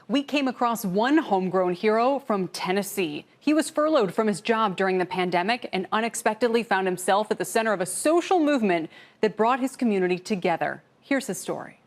We came across one homegrown hero from Tennessee. He was furloughed from his job during the pandemic and unexpectedly found himself at the center of a social movement that brought his community together. Here's his story.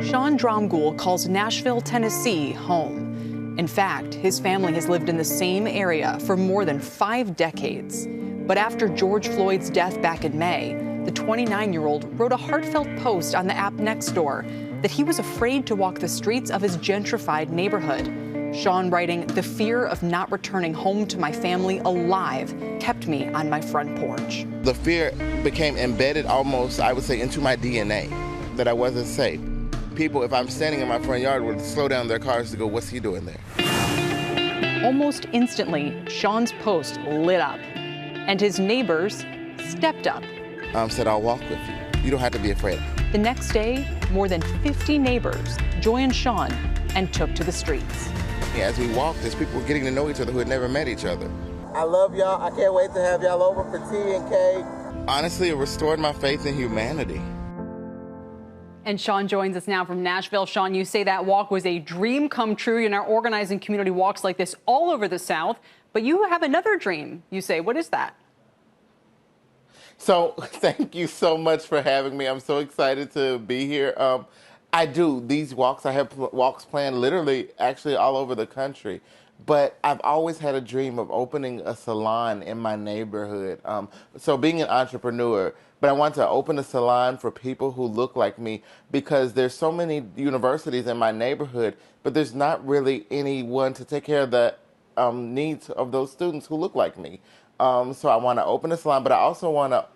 Sean Dromgoole calls Nashville, Tennessee home. In fact, his family has lived in the same area for more than 5 decades. But after George Floyd's death back in May, the 29-year-old wrote a heartfelt post on the app Nextdoor that he was afraid to walk the streets of his gentrified neighborhood. Sean writing, "The fear of not returning home to my family alive kept me on my front porch." The fear became embedded almost, I would say, into my DNA, that I wasn't safe. People, if I'm standing in my front yard, would slow down their cars to go, "What's he doing there?" Almost instantly, Sean's post lit up, and his neighbors stepped up. Said, "I'll walk with you. You don't have to be afraid." The next day, more than 50 neighbors joined Sean and took to the streets. As we walked, as people were getting to know each other who had never met each other. I love y'all. I can't wait to have y'all over for tea and cake. Honestly, it restored my faith in humanity. And Sean joins us now from Nashville. Sean, you say that walk was a dream come true. You're now organizing community walks like this all over the South. But you have another dream, you say. What is that? So thank you so much for having me. I'm so excited to be here. I do these walks. I have walks planned literally actually all over the country. But I've always had a dream of opening a salon in my neighborhood. So being an entrepreneur, but I want to open a salon for people who look like me because there's so many universities in my neighborhood, but there's not really anyone to take care of the needs of those students who look like me. So I want to open a salon, but I also want to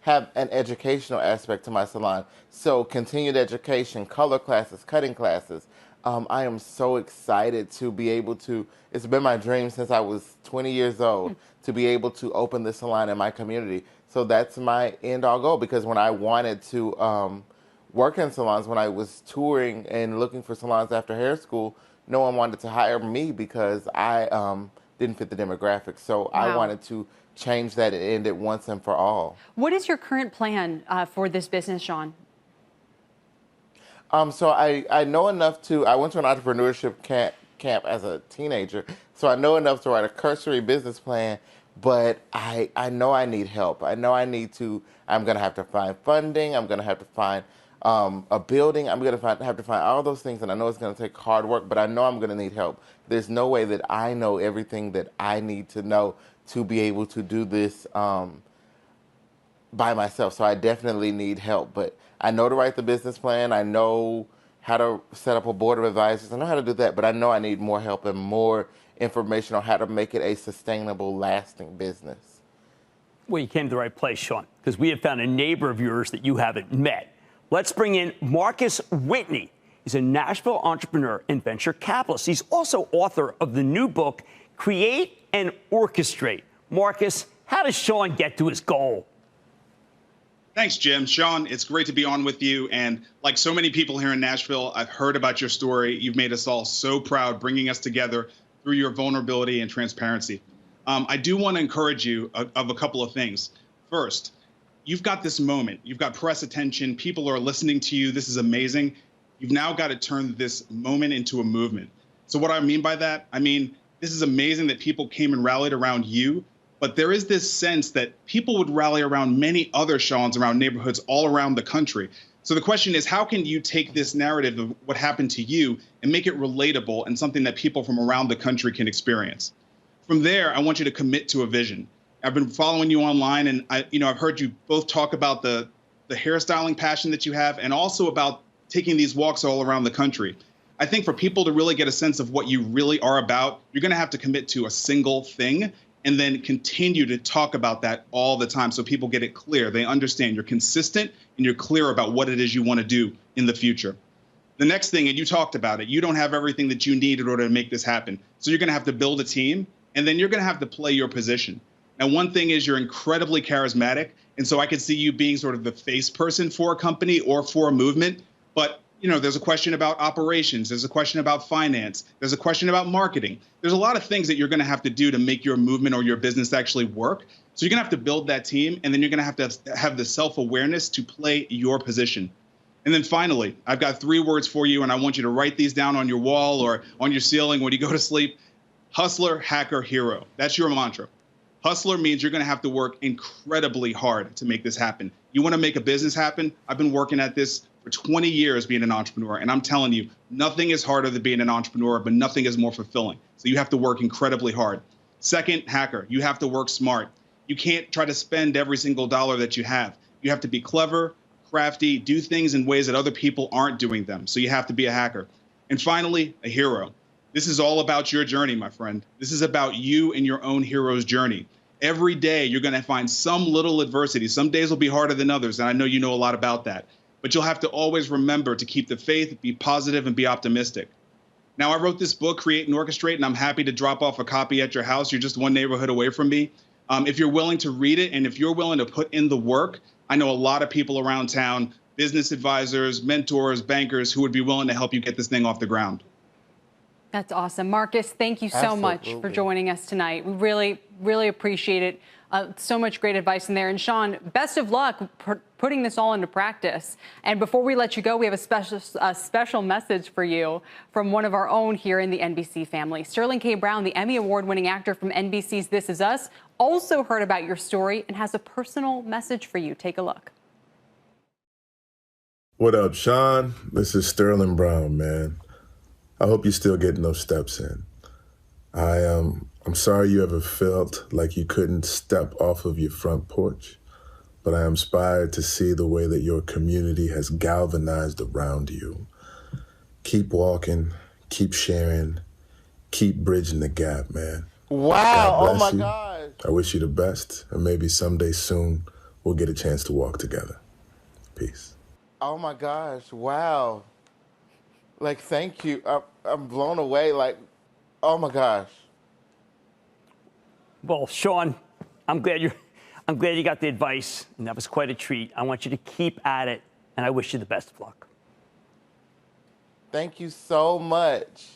have an educational aspect to my salon. So continued education, color classes, cutting classes. I am so excited to be able to, it's been my dream since I was 20 years old, to be able to open this salon in my community. So that's my end all goal, because when I wanted to work in salons, when I was touring and looking for salons after hair school, no one wanted to hire me because I didn't fit the demographics. So I wanted to change that and end it once and for all. What is your current plan for this business, Sean? So I know enough to, I went to an entrepreneurship camp as a teenager, so I know enough to write a cursory business plan, but I know I need help. I know I'm going to have to find funding, I'm going to have to find a building, I'm going to have to find all those things, and I know it's going to take hard work, but I know I'm going to need help. There's no way that I know everything that I need to know to be able to do this by myself, so I definitely need help. But I know to write the business plan, I know how to set up a board of advisors, I know how to do that, but I know I need more help and more information on how to make it a sustainable, lasting business. Well, you came to the right place, Sean, because we have found a neighbor of yours that you haven't met. Let's bring in Marcus Whitney. He's a Nashville entrepreneur and venture capitalist. He's also author of the new book, Create and Orchestrate. Marcus, how does Sean get to his goal? Thanks, Jim. Sean, it's great to be on with you. And like so many people here in Nashville, I've heard about your story. You've made us all so proud, bringing us together through your vulnerability and transparency. I do want to encourage you of a couple of things. First, you've got this moment. You've got press attention. People are listening to you. This is amazing. You've now got to turn this moment into a movement. So what I mean by that, I mean, this is amazing that people came and rallied around you, but there is this sense that people would rally around many other Seans around neighborhoods all around the country. So the question is, how can you take this narrative of what happened to you and make it relatable and something that people from around the country can experience? From there, I want you to commit to a vision. I've been following you online, and I've heard you both talk about the hairstyling passion that you have, and also about taking these walks all around the country. I think for people to really get a sense of what you really are about, you're going to have to commit to a single thing and then continue to talk about that all the time so people get it clear. They understand you're consistent and you're clear about what it is you want to do in the future. The next thing, and you talked about it, you don't have everything that you need in order to make this happen. So you're going to have to build a team, and then you're going to have to play your position. Now, one thing is you're incredibly charismatic, and so I could see you being sort of the face person for a company or for a movement. But there's a question about operations. There's a question about finance. There's a question about marketing. There's a lot of things that you're going to have to do to make your movement or your business actually work. So you're going to have to build that team, and then you're going to have the self-awareness to play your position. And then finally, I've got 3 words for you, and I want you to write these down on your wall or on your ceiling when you go to sleep. Hustler, hacker, hero. That's your mantra. Hustler means you're going to have to work incredibly hard to make this happen. You want to make a business happen? I've been working at this for 20 years being an entrepreneur, and I'm telling you, nothing is harder than being an entrepreneur, but nothing is more fulfilling. So you have to work incredibly hard. Second, hacker. You have to work smart. You can't try to spend every single dollar that you have. You have to be clever, crafty, do things in ways that other people aren't doing them. So you have to be a hacker. And finally, a hero. This is all about your journey, my friend. This is about you and your own hero's journey. Every day, you're going to find some little adversity. Some days will be harder than others, and I know you know a lot about that. But you'll have to always remember to keep the faith, be positive, and be optimistic. Now, I wrote this book, Create and Orchestrate, and I'm happy to drop off a copy at your house. You're just one neighborhood away from me. If you're willing to read it, and if you're willing to put in the work, I know a lot of people around town, business advisors, mentors, bankers, who would be willing to help you get this thing off the ground. That's awesome. Marcus, thank you so much for joining us tonight. We really, really appreciate it. So much great advice in there. And Sean, best of luck putting this all into practice. And before we let you go, we have a special message for you from one of our own here in the NBC family. Sterling K. Brown, the Emmy Award-winning actor from NBC's This Is Us, also heard about your story and has a personal message for you. Take a look. What up, Sean? This is Sterling Brown, man. I hope you're still getting those steps in. I'm sorry you ever felt like you couldn't step off of your front porch, but I am inspired to see the way that your community has galvanized around you. Keep walking, keep sharing, keep bridging the gap, man. Wow, oh my you. gosh. I wish you the best, and maybe someday soon we'll get a chance to walk together. Peace. Oh my gosh, wow. Like, thank you. I'm blown away. Like, oh my gosh. Well, Sean, I'm glad you got the advice, and that was quite a treat. I want you to keep at it, and I wish you the best of luck. Thank you so much.